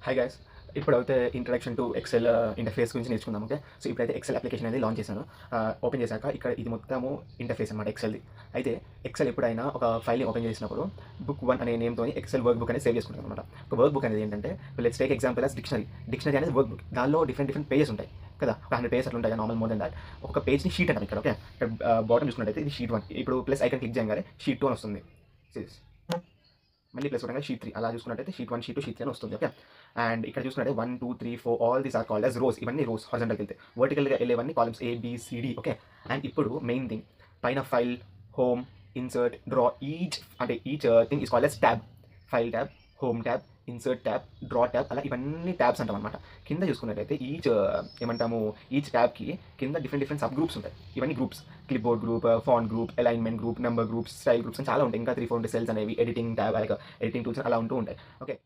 Hi guys, ఇప్పుడైతే introduction to XL interface గురించి నేర్చుకుందాం. ఓకే, సో ఇప్పుడైతే ఎక్సెల్ అప్లికేషన్ అనేది లాంచ్ చేశాను. ఓపెన్ చేశాక ఇక్కడ ఇది మొత్తము ఇంటర్ఫేస్ అనమాట ఎక్సెల్ది. అయితే ఎక్సెల్ ఎప్పుడైనా ఒక ఫైల్ని ఓపెన్ చేసినప్పుడు బుక్ 1 అనే నేమ్తో ఎక్సెల్ వర్క్ బుక్ అనేది సేవ్ చేసుకుంటాం అనమాట. ఒక వర్క్ బుక్ అనేది ఏంటంటే let's take example as dictionary అనేది వర్క్ బుక్. దానిలో డిఫరెంట్ పేజెస్ ఉంటాయి కదా, 100 పేజెస్ అట్లా ఉంటాయి, నార్మల్ మోర్ దెన్ దాట్. ఒక పేజ్ని షీట్ అంటాం ఇక్కడ. ఓకే, ఇక్కడ బాటమ్ చూసుకున్నట్టయితే ఇది షీట్ 1. ఇప్పుడు ప్లస్ ఐకన్ క్లిక్ చేయగానే షీట్ 2 అని వస్తుంది. మళ్ళీ ప్లస్ కొట్టగానే షీట్ 3 అలా చూసుకున్నట్టయితే షీట్ 1, షీట్ 2, షీట్ 3 అని వస్తుంది. ఓకే, అండ్ ఇక్కడ చూసుకున్నట్టే 1, 2, 3, 4 all these are called as rows. ఇవన్నీ రోస్ హారిజాంటల్కి వెళ్తే, వర్టికల్గా వెళ్ళేవన్నీ కాలమ్స్ ABCD. ఓకే, అండ్ ఇప్పుడు మెయిన్ థింగ్ పైన file, home, insert, draw, each thing is called as tab. File tab, home tab, insert tab, draw tab, అలా ఇవన్నీ tabs అంటాం అనమాట. కింద చూసుకున్నట్టయితే ఈచ్ ట్యాబ్కి కింద డిఫరెంట్ సబ్ గ్రూప్స్ ఉంటాయి. ఇవన్నీ groups, clip board group, font group, alignment group, number groups, style groups అని చాలా ఉంటాయి. ఇంకా 3-4 సెల్స్ అనేవి, ఎడిటింగ్ ట్యాబ్, ఎడిటింగ్ టూల్స్ అలా ఉంటూ ఉంటాయి. ఓకే,